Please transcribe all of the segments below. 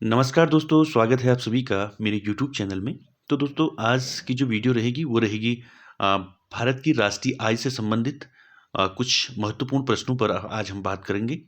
नमस्कार दोस्तों, स्वागत है आप सभी का मेरे यूट्यूब चैनल में। तो दोस्तों आज की जो वीडियो रहेगी वो रहेगी भारत की राष्ट्रीय आय से संबंधित कुछ महत्वपूर्ण प्रश्नों पर आज हम बात करेंगे।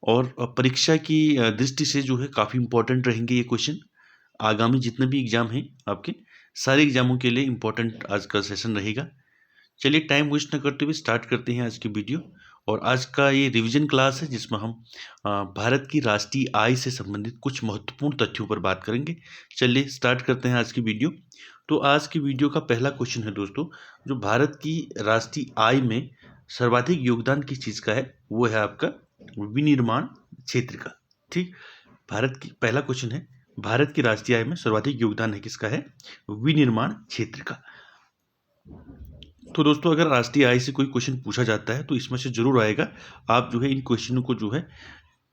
और परीक्षा की दृष्टि से जो है काफ़ी इम्पोर्टेंट रहेंगे ये क्वेश्चन। आगामी जितने भी एग्ज़ाम हैं आपके, सारे एग्ज़ामों के लिए इम्पोर्टेंट आज का सेशन रहेगा। चलिए टाइम वेस्ट न करते हुए स्टार्ट करते हैं आज की वीडियो। और आज का ये रिवीजन क्लास है जिसमें हम भारत की राष्ट्रीय आय से संबंधित कुछ महत्वपूर्ण तथ्यों पर बात करेंगे। चलिए स्टार्ट करते हैं आज की वीडियो। तो आज की वीडियो का पहला क्वेश्चन है दोस्तों, जो भारत की राष्ट्रीय आय में सर्वाधिक योगदान किस चीज़ का है, वो है आपका विनिर्माण क्षेत्र का। ठीक, भारत की पहला क्वेश्चन है, भारत की राष्ट्रीय आय में सर्वाधिक योगदान है किसका है, विनिर्माण क्षेत्र का। तो दोस्तों अगर राष्ट्रीय आय से कोई क्वेश्चन पूछा जाता है तो इसमें से जरूर आएगा। आप जो है इन क्वेश्चनों को जो है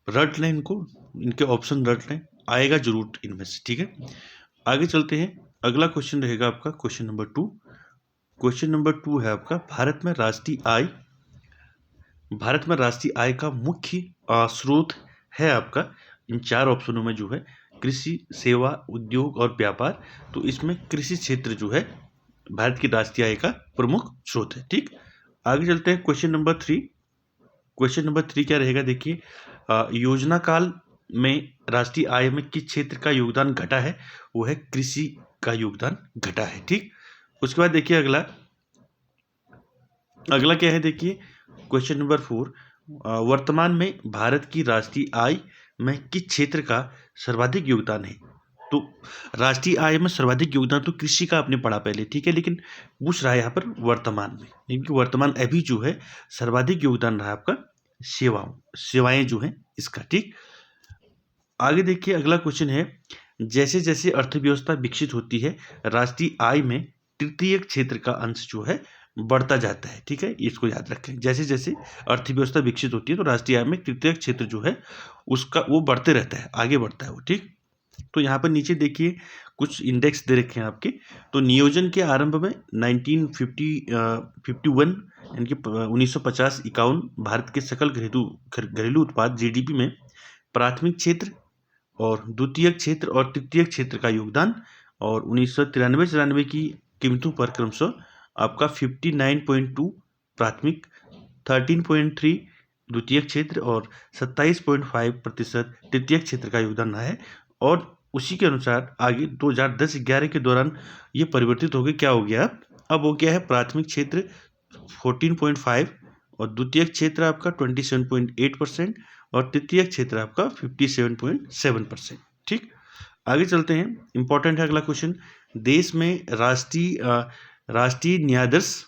रट लें, इनके ऑप्शन रट लें, आएगा जरूर इनमें से। ठीक है, आगे चलते हैं। अगला क्वेश्चन रहेगा आपका क्वेश्चन नंबर 2। क्वेश्चन नंबर 2 है आपका, भारत में राष्ट्रीय आय का मुख्य स्रोत है आपका इन 4 ऑप्शनों में जो है कृषि, सेवा, उद्योग और व्यापार। तो इसमें कृषि क्षेत्र जो है भारत की राष्ट्रीय आय का प्रमुख स्रोत है। ठीक, आगे चलते हैं क्वेश्चन नंबर 3। क्वेश्चन नंबर 3 क्या रहेगा, देखिए योजना काल में राष्ट्रीय आय में किस क्षेत्र का योगदान घटा है, वो है कृषि का योगदान घटा है। ठीक, उसके बाद देखिए अगला क्या है, देखिए क्वेश्चन नंबर 4, वर्तमान में भारत की राष्ट्रीय आय में किस क्षेत्र का सर्वाधिक योगदान है। तो राष्ट्रीय आय में सर्वाधिक योगदान तो कृषि का आपने पढ़ा पहले, ठीक है, लेकिन पूछ रहा है यहाँ पर वर्तमान में, क्योंकि वर्तमान अभी जो है सर्वाधिक योगदान रहा है आपका सेवाएं जो है इसका। ठीक, आगे देखिए अगला क्वेश्चन है, जैसे जैसे अर्थव्यवस्था विकसित होती है राष्ट्रीय आय में तृतीय क्षेत्र का अंश जो है बढ़ता जाता है। ठीक है, इसको याद रखें, जैसे जैसे अर्थव्यवस्था विकसित होती है तो राष्ट्रीय आय में तृतीय क्षेत्र जो है उसका वो बढ़ते रहता है, आगे बढ़ता है वो। ठीक, तो यहाँ पर नीचे देखिए कुछ इंडेक्स दे रखे हैं आपके। तो नियोजन के आरंभ में 1951 यानी कि 1950-51 भारत के सकल घरेलू उत्पाद जीडीपी में प्राथमिक क्षेत्र और द्वितीयक क्षेत्र और तृतीयक क्षेत्र का योगदान, और 1993-94 की कीमतों पर क्रमशः आपका 59.2 प्राथमिक, 13.3 द्वितीयक क्षेत्र और 27.5% तृतीयक क्षेत्र का योगदान रहा है। और उसी के अनुसार आगे 2010-11 के दौरान ये परिवर्तित हो गया, क्या हो गया अब हो गया है प्राथमिक क्षेत्र 14.5 और द्वितीयक क्षेत्र आपका 27.8% और तृतीयक क्षेत्र आपका 57.7%। ठीक, आगे चलते हैं, इंपॉर्टेंट है अगला क्वेश्चन। देश में राष्ट्रीय न्यायाधीश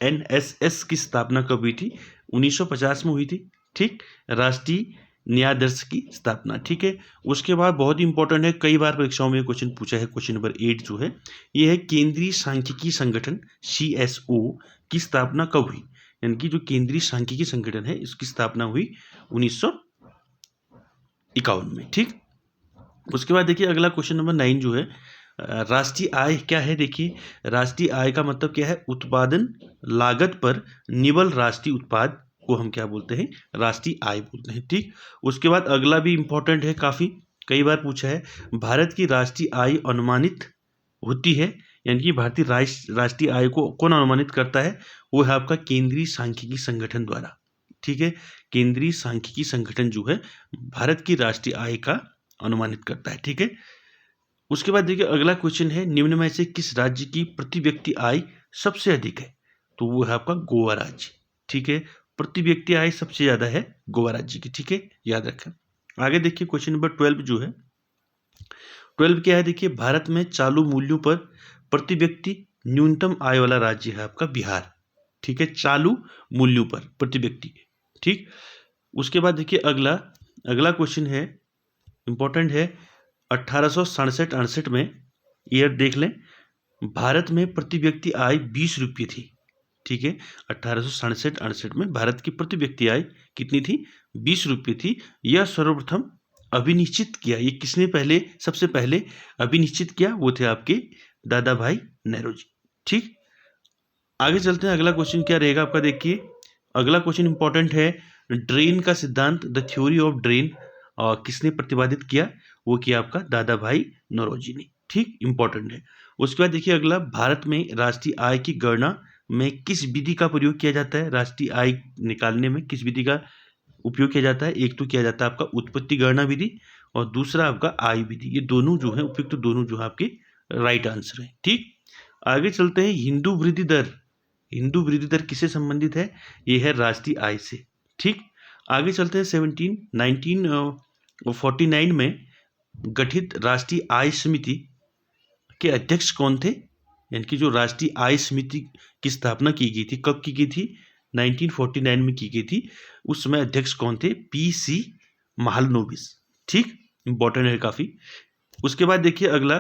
NSS की स्थापना कब हुई थी, 1950 में हुई थी। ठीक, राष्ट्रीय न्यायाधीश की स्थापना। ठीक है, उसके बाद बहुत ही इंपॉर्टेंट है, कई बार परीक्षाओं में क्वेश्चन पूछा है, क्वेश्चन नंबर 8 जो है ये है, केंद्रीय सांख्यिकी संगठन CSO की स्थापना कब हुई, यानी कि जो केंद्रीय सांख्यिकी संगठन है इसकी स्थापना हुई 1951 में। ठीक, उसके बाद देखिए अगला क्वेश्चन नंबर 9 जो है, राष्ट्रीय आय क्या है। देखिए राष्ट्रीय आय का मतलब क्या है, उत्पादन लागत पर निवल राष्ट्रीय उत्पाद को हम क्या बोलते हैं, राष्ट्रीय आय बोलते हैं। ठीक, उसके बाद अगला भी इंपॉर्टेंट है, काफी कई बार पूछा है, भारत की राष्ट्रीय आय अनुमानित होती है, यानी कि भारतीय राष्ट्रीय आय को कौन अनुमानित करता है, वो है आपका केंद्रीय सांख्यिकी संगठन द्वारा। ठीक है, केंद्रीय सांख्यिकी संगठन जो है भारत की राष्ट्रीय आय का अनुमानित करता है। ठीक है, उसके बाद देखिए अगला क्वेश्चन है, निम्न में से किस राज्य की प्रति व्यक्ति आय सबसे अधिक है, तो वो है आपका गोवा राज्य। ठीक है, प्रति व्यक्ति आय सबसे ज्यादा है गोवा राज्य की। ठीक है, याद रखें। आगे देखिए क्वेश्चन नंबर 12 जो है, 12 क्या है, देखिए भारत में चालू मूल्यों पर प्रति व्यक्ति न्यूनतम आय वाला राज्य है आपका बिहार। ठीक है, चालू मूल्यों पर प्रति व्यक्ति। ठीक, उसके बाद देखिए अगला क्वेश्चन है, इंपॉर्टेंट है, 1867-68 में ईयर देख लें, भारत में प्रति व्यक्ति आय 20 रुपये थी। ठीक है, 1867-68 में भारत की प्रति व्यक्ति आय कितनी थी, 20 रुपये थी। यह सर्वप्रथम अभिनिश्चित किया, ये किसने सबसे पहले अभिनिश्चित किया, वो थे आपके दादा भाई नेहरू। ठीक, आगे चलते हैं, अगला क्वेश्चन क्या रहेगा आपका। देखिए अगला क्वेश्चन इंपॉर्टेंट है, ड्रेन का सिद्धांत, द थ्योरी ऑफ ड्रेन किसने प्रतिपादित किया, वो किया आपका दादा भाई नौरोजी ने। ठीक, इंपॉर्टेंट है। उसके बाद देखिए अगला, भारत में राष्ट्रीय आय की गणना में किस विधि का प्रयोग किया जाता है? राष्ट्रीय आय निकालने में किस विधि का उपयोग किया जाता है? एक तो किया जाता है आपका उत्पत्ति गणना विधि और दूसरा आपका आय विधि। ये दोनों जो है उपयुक्त, दोनों जो है आपके राइट आंसर है। ठीक, आगे चलते हैं। हिंदू वृद्धि दर, हिंदू वृद्धि दर किससे संबंधित है? ये है राष्ट्रीय आय से। ठीक, आगे चलते हैं। 1949 में गठित राष्ट्रीय आय समिति के अध्यक्ष कौन थे? यानी कि जो राष्ट्रीय आय समिति की स्थापना की गई थी, कब की गई थी? 1949 में की गई थी। उस समय अध्यक्ष कौन थे? पीसी महालनोबिस। ठीक, इंपॉर्टेंट है काफी। उसके बाद देखिए अगला,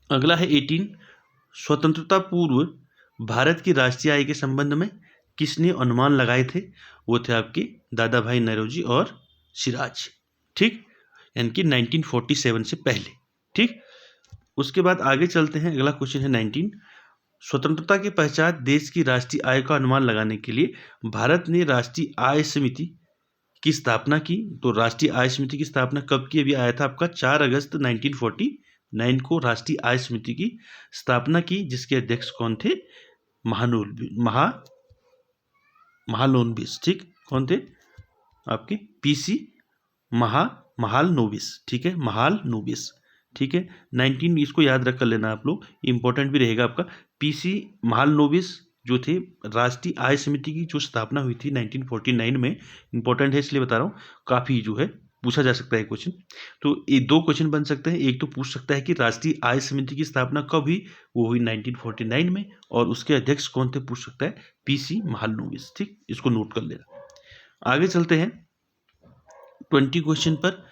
अगला है 18, स्वतंत्रता पूर्व भारत की राष्ट्रीय आय के संबंध में किसने अनुमान लगाए थे? वो थे आपके दादा भाई नौरोजी और सिराज। ठीक, यानी कि 1947 से पहले। ठीक, उसके बाद आगे चलते हैं। अगला क्वेश्चन है 19, स्वतंत्रता के पश्चात देश की राष्ट्रीय आय का अनुमान लगाने के लिए भारत ने राष्ट्रीय आय समिति की स्थापना की। तो राष्ट्रीय आय समिति की स्थापना कब की? अभी आया था आपका 4 अगस्त 1949 को राष्ट्रीय आय समिति की स्थापना की, जिसके अध्यक्ष कौन थे? महालनोबिस। ठीक, कौन थे? आपके पीसी महालनोबिस। ठीक है, महालनोबिस। ठीक है, 19, इसको याद रख कर लेना आप लोग, इंपॉर्टेंट भी रहेगा आपका। पीसी महालनोबिस जो थे, राष्ट्रीय आय समिति की जो स्थापना हुई थी 1949 में, इंपॉर्टेंट है इसलिए बता रहा हूँ, काफी जो है पूछा जा सकता है क्वेश्चन। तो ये दो क्वेश्चन बन सकते हैं। एक तो पूछ सकता है कि राष्ट्रीय आय समिति की स्थापना कब हुई? वो हुई 1949 में, और उसके अध्यक्ष कौन थे पूछ सकता है? पीसी महालनोबिस। ठीक, इसको नोट कर लेना। आगे चलते हैं 20 क्वेश्चन पर।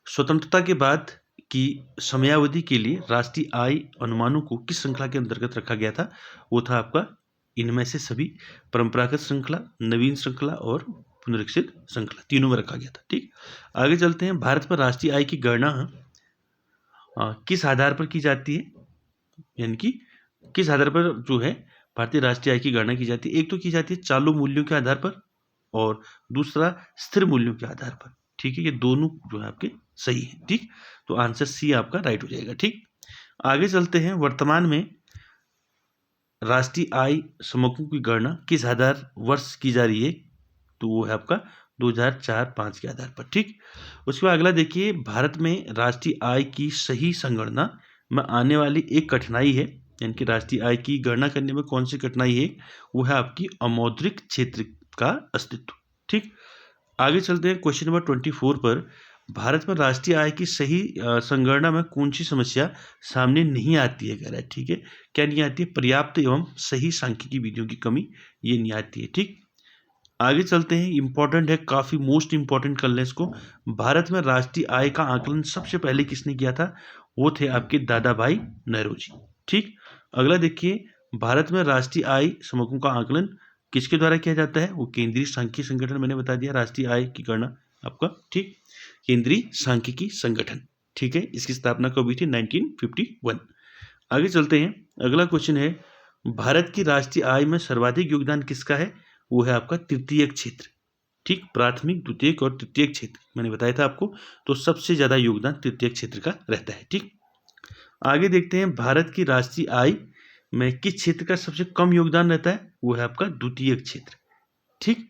स्वतंत्रता के बाद की समयावधि के लिए राष्ट्रीय आय अनुमानों को किस श्रृंखला के अंतर्गत रखा गया था? वो था आपका इनमें से सभी, परंपरागत श्रृंखला, नवीन श्रृंखला और पुनरीक्षित श्रृंखला, तीनों में रखा गया था। ठीक, आगे चलते हैं। भारत पर राष्ट्रीय आय की गणना किस आधार पर की जाती है? यानी कि किस आधार पर जो है भारतीय राष्ट्रीय आय की गणना की जाती है? एक तो की जाती है चालू मूल्यों के आधार पर और दूसरा स्थिर मूल्यों के आधार पर। ठीक है, ये दोनों जो है आपके सही है। ठीक, तो आंसर सी आपका राइट हो जाएगा। ठीक, आगे चलते हैं। वर्तमान में राष्ट्रीय आय समकों की गणना किस आधार वर्ष की जा रही है? तो वो है आपका 2004-5 के आधार पर। ठीक, उसके बाद अगला देखिए, भारत में राष्ट्रीय आय की सही संगणना में आने वाली एक कठिनाई है, यानी कि राष्ट्रीय आय की गणना करने में कौन सी कठिनाई है? वो है आपकी अमौद्रिक क्षेत्र का अस्तित्व। ठीक, आगे चलते हैं क्वेश्चन नंबर 24 पर। भारत में राष्ट्रीय आय की सही संगणना में कौन सी समस्या सामने नहीं आती है? कह रहा है। ठीक है, क्या नहीं आती है? पर्याप्त एवं सही सांख्यिकी विधियों की कमी, ये नहीं आती है। ठीक, आगे चलते हैं। इंपॉर्टेंट है काफी, मोस्ट इंपॉर्टेंट कर लें इसको। भारत में राष्ट्रीय आय का आकलन सबसे पहले किसने किया था? वो थे आपके दादा भाई नौरोजी। ठीक, अगला देखिए, भारत में राष्ट्रीय आय समकों का आकलन किसके द्वारा किया जाता है? वो केंद्रीय सांख्यिकी संगठन, मैंने बता दिया राष्ट्रीय आय की गणना आपका। ठीक, केंद्रीय सांख्यिकी संगठन। ठीक है, इसकी स्थापना कब हुई थी? 1951। आगे चलते हैं। अगला क्वेश्चन है, भारत की राष्ट्रीय आय में सर्वाधिक योगदान किसका है? वो है आपका तृतीयक क्षेत्र। ठीक, प्राथमिक, द्वितीयक और तृतीयक क्षेत्र मैंने बताया था आपको, तो सबसे ज्यादा योगदान तृतीयक क्षेत्र का रहता है। ठीक, आगे देखते हैं। भारत की राष्ट्रीय आय में किस क्षेत्र का सबसे कम योगदान रहता है? वो है आपका द्वितीयक क्षेत्र। ठीक,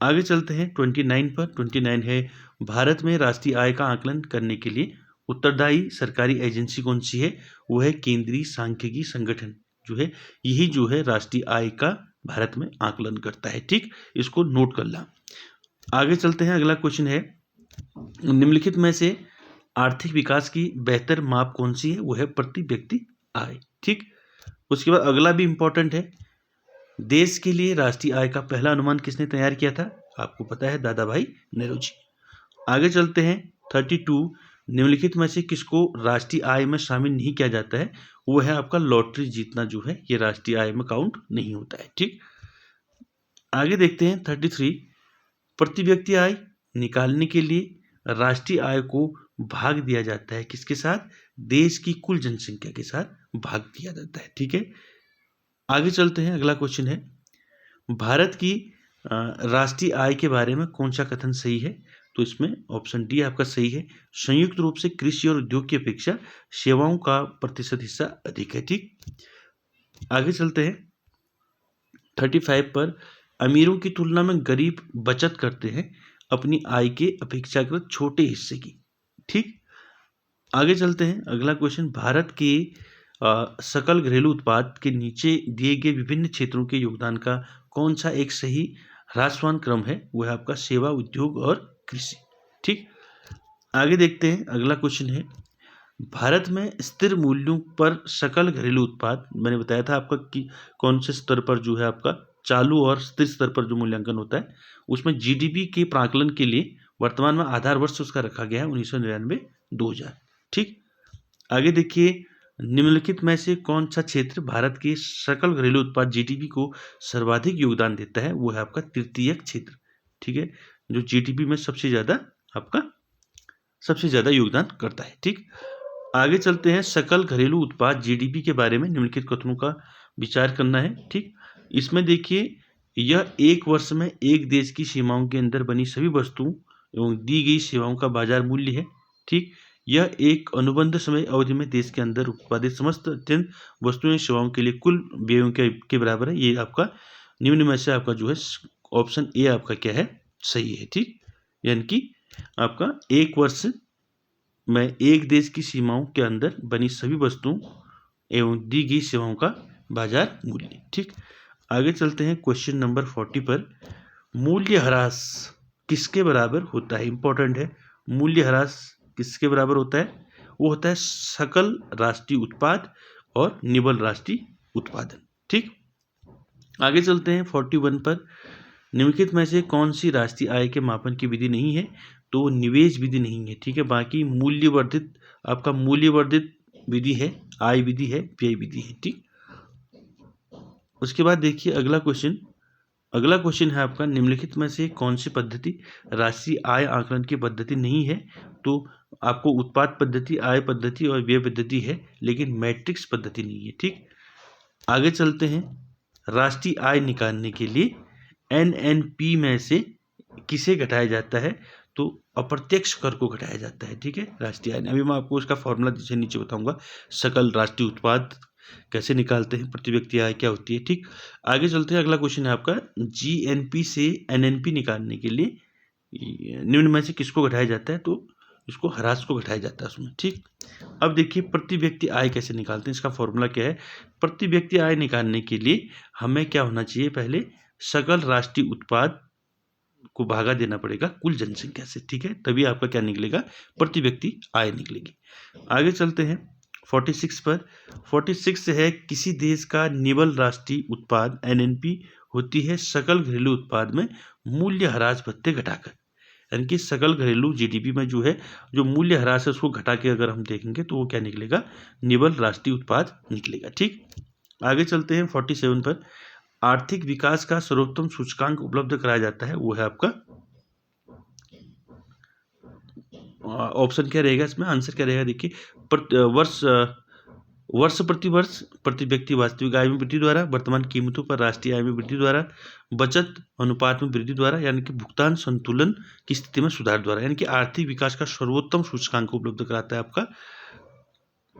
आगे चलते हैं 29 पर। 29 है, भारत में राष्ट्रीय आय का आकलन करने के लिए उत्तरदायी सरकारी एजेंसी कौन सी है? वो है केंद्रीय सांख्यिकी संगठन जो है, यही जो है राष्ट्रीय आय का भारत में आकलन करता है। ठीक, इसको नोट कर ला। आगे चलते हैं। अगला क्वेश्चन है, निम्नलिखित में से आर्थिक विकास की बेहतर माप कौन सी है? वो है प्रति व्यक्ति आय। ठीक, उसके बाद अगला भी इंपॉर्टेंट है, देश के लिए राष्ट्रीय आय का पहला अनुमान किसने तैयार किया था? आपको पता है, दादा भाई नौरोजी। आगे चलते हैं 32, निम्नलिखित में से किसको राष्ट्रीय आय में शामिल नहीं किया जाता है? वो है आपका लॉटरी जीतना जो है, ये राष्ट्रीय आय में काउंट नहीं होता है। ठीक, आगे देखते हैं 33, प्रति व्यक्ति आय निकालने के लिए राष्ट्रीय आय को भाग दिया जाता है किसके साथ? देश की कुल जनसंख्या के साथ भाग दिया जाता है। ठीक है, आगे चलते हैं। अगला क्वेश्चन है, भारत की राष्ट्रीय आय के बारे में कौन सा कथन सही है? तो इसमें ऑप्शन डी आपका सही है। संयुक्त रूप से कृषि और उद्योग की अपेक्षा सेवाओं का प्रतिशत हिस्सा अधिक है। ठीक, आगे चलते हैं 35 पर। अमीरों की तुलना में गरीब बचत करते हैं अपनी आय के अपेक्षाकृत छोटे हिस्से की। ठीक, आगे चलते हैं अगला क्वेश्चन। भारत के सकल घरेलू उत्पाद के नीचे दिए गए विभिन्न क्षेत्रों के योगदान का कौन सा एक सही ह्रासमान क्रम है? वो है आपका सेवा, उद्योग और कृषि। ठीक, आगे देखते हैं अगला क्वेश्चन है। भारत में स्थिर मूल्यों पर सकल घरेलू उत्पाद, मैंने बताया था आपका कि कौन से स्तर पर जो है आपका चालू और स्थिर स्तर पर जो मूल्यांकन होता है, उसमें जीडीपी के प्राकलन के लिए वर्तमान में आधार वर्ष उसका रखा गया है 1999-2000। ठीक, आगे देखिए निम्नलिखित में से कौन सा क्षेत्र भारत के सकल घरेलू उत्पाद जीडीपी को सर्वाधिक योगदान देता है? वो है आपका तृतीयक क्षेत्र। ठीक है, जो जीडीपी में सबसे ज्यादा योगदान करता है। ठीक, आगे चलते हैं सकल घरेलू उत्पाद जीडीपी के बारे में निम्नलिखित कथनों का विचार करना है। ठीक, इसमें देखिए यह एक वर्ष में एक देश की सीमाओं के अंदर बनी सभी वस्तुओं एवं दी गई सेवाओं का बाजार मूल्य है। ठीक, यह एक अनुबंध समय अवधि में देश के अंदर उत्पादित समस्त अत्यंत वस्तुओं सेवाओं के लिए कुल व्ययों के बराबर है। ये आपका निम्न में से आपका जो है ऑप्शन ए आपका क्या है? सही है। ठीक, यानी कि आपका एक वर्ष में एक देश की सीमाओं के अंदर बनी सभी वस्तुओं एवं दी गई सेवाओं का बाजार मूल्य। ठीक, आगे चलते हैं क्वेश्चन नंबर 40 पर। मूल्य ह्रास किसके बराबर होता है? इंपॉर्टेंट है। मूल्य ह्रास किसके बराबर होता है? वो होता है सकल राष्ट्रीय उत्पाद और निवल राष्ट्रीय उत्पादन। ठीक, आगे चलते हैं 41 पर। निम्नलिखित में से कौन सी राष्ट्रीय आय के मापन की विधि नहीं है? तो निवेश विधि नहीं है। ठीक है, बाकी मूल्यवर्धित आपका मूल्यवर्धित विधि है, आय विधि है, व्यय विधि है। ठीक, उसके बाद देखिए अगला क्वेश्चन है आपका निम्नलिखित में से कौन सी पद्धति राष्ट्रीय आय आकलन की पद्धति नहीं है? तो आपको उत्पाद पद्धति, आय पद्धति और व्यय पद्धति है, लेकिन मैट्रिक्स पद्धति नहीं है। ठीक, आगे चलते हैं। राष्ट्रीय आय निकालने के लिए एनएनपी में से किसे घटाया जाता है? तो अप्रत्यक्ष कर को घटाया जाता है। ठीक है, राष्ट्रीय आय। अभी मैं आपको उसका फॉर्मूला जैसे नीचे बताऊंगा। सकल राष्ट्रीय उत्पाद कैसे निकालते हैं, प्रति व्यक्ति आय क्या होती है। ठीक, आगे चलते हैं। अगला क्वेश्चन है आपका जीएनपी से एनएनपी निकालने के लिए निम्न में से किसको घटाया जाता है? तो इसको ह्रास को घटाया जाता है उसमें। ठीक, अब देखिए प्रति व्यक्ति आय कैसे निकालते हैं, इसका फॉर्मूला क्या है? प्रति व्यक्ति आय निकालने के लिए हमें क्या होना चाहिए? पहले सकल राष्ट्रीय उत्पाद को भागा देना पड़ेगा कुल जनसंख्या से। ठीक है, तभी आपका क्या निकलेगा? प्रति व्यक्ति आय निकलेगी। आगे चलते हैं 46 पर। 46 है किसी देश का निवल राष्ट्रीय उत्पाद एनएनपी होती है सकल घरेलू उत्पाद में मूल्य ह्रास भत्ते घटाकर। यानी कि सकल घरेलू जीडीपी में जो है जो मूल्य ह्रास है उसको घटा के अगर हम देखेंगे तो वो क्या निकलेगा? निवल राष्ट्रीय उत्पाद निकलेगा। ठीक, आगे चलते हैं 47 पर। आर्थिक विकास का सर्वोत्तम सूचकांक उपलब्ध कराया जाता है, वो है आपका ऑप्शन क्या रहेगा इसमें? आंसर क्या रहेगा? देखिए वर्ष प्रति वर्ष प्रति व्यक्ति वास्तविक आय में वृद्धि द्वारा, वर्तमान कीमतों पर राष्ट्रीय आय में वृद्धि द्वारा, बचत अनुपात में वृद्धि द्वारा, यानी कि भुगतान संतुलन की स्थिति में सुधार द्वारा। यानी कि आर्थिक विकास का सर्वोत्तम सूचकांक उपलब्ध कराता है आपका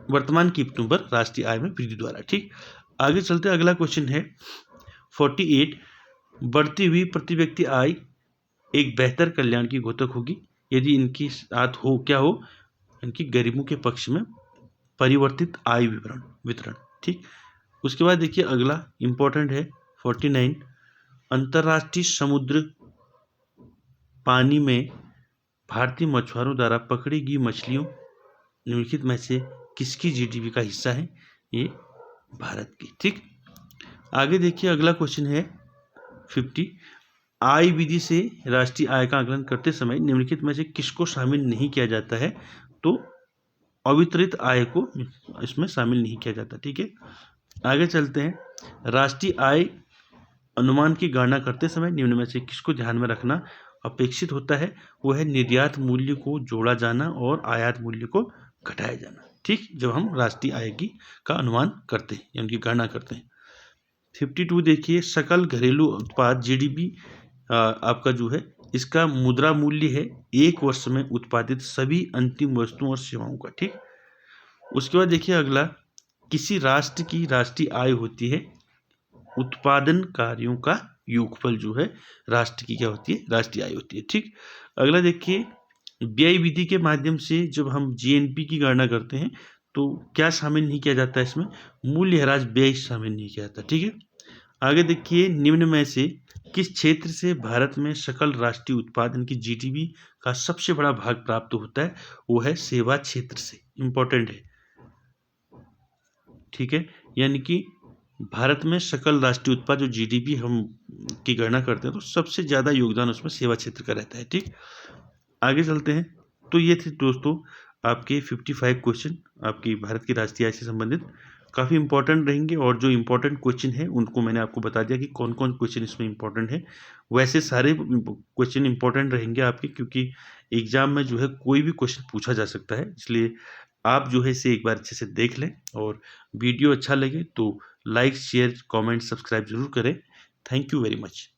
वर्तमान कीमतों पर राष्ट्रीय आय में वृद्धि द्वारा। ठीक, आगे चलते हैं। अगला क्वेश्चन है 48। बढ़ती हुई प्रति व्यक्ति आय एक बेहतर कल्याण की घोतक होगी यदि इनकी साथ हो क्या हो? इनकी गरीबों के पक्ष में परिवर्तित आय वितरण। ठीक, उसके बाद देखिए अगला इंपॉर्टेंट है 49। अंतर्राष्ट्रीय समुद्र पानी में भारतीय मछुआरों द्वारा पकड़ी गई मछलियों निम्नलिखित में से किसकी जीडीपी का हिस्सा है? ये भारत की। ठीक, आगे देखिए अगला क्वेश्चन है 50। आय विधि से राष्ट्रीय आय का आकलन करते समय निम्नलिखित में से किसको शामिल नहीं किया जाता है? तो अवितरित आय को इसमें शामिल नहीं किया जाता। ठीक है, आगे चलते हैं। राष्ट्रीय आय अनुमान की गणना करते समय निम्न में से किसको ध्यान में रखना अपेक्षित होता है? वो है निर्यात मूल्य को जोड़ा जाना और आयात मूल्य को घटाया जाना। ठीक, जब हम राष्ट्रीय आय की का अनुमान करते हैं या उनकी गणना करते हैं। 52 देखिए सकल घरेलू उत्पाद जीडीपी आपका जो है इसका मुद्रा मूल्य है 1 वर्ष में उत्पादित सभी अंतिम वस्तुओं और सेवाओं का। ठीक, उसके बाद देखिए अगला, किसी राष्ट्र की राष्ट्रीय आय होती है उत्पादन कार्यों का योगफल जो है राष्ट्र की क्या होती है, राष्ट्रीय आय होती है। ठीक, अगला देखिए, व्यय विधि के माध्यम से जब हम जीएनपी की गणना करते हैं तो क्या शामिल नहीं किया जाता है इसमें, मूल्यह्रास व्यय शामिल नहीं किया जाता। ठीक है, आगे देखिए, निम्न में से किस क्षेत्र से भारत में सकल राष्ट्रीय उत्पादन की जीडीपी का सबसे बड़ा भाग प्राप्त होता है, वो है सेवा क्षेत्र से। इंपॉर्टेंट है, ठीक है, यानी कि भारत में सकल राष्ट्रीय उत्पाद जो जीडीपी हम की गणना करते हैं तो सबसे ज़्यादा योगदान उसमें सेवा क्षेत्र का रहता है। ठीक, आगे चलते हैं। तो ये थे दोस्तों आपके 55 क्वेश्चन आपकी भारत की राष्ट्रीय आय से संबंधित, काफ़ी इंपॉर्टेंट रहेंगे और जो इंपॉर्टेंट क्वेश्चन है उनको मैंने आपको बता दिया कि कौन कौन क्वेश्चन इसमें इंपॉर्टेंट है। वैसे सारे क्वेश्चन इंपॉर्टेंट रहेंगे आपके, क्योंकि एग्जाम में जो है कोई भी क्वेश्चन पूछा जा सकता है, इसलिए आप जो है इसे एक बार अच्छे से देख लें और वीडियो अच्छा लगे तो लाइक शेयर कमेंट सब्सक्राइब जरूर करें। Thank you very much.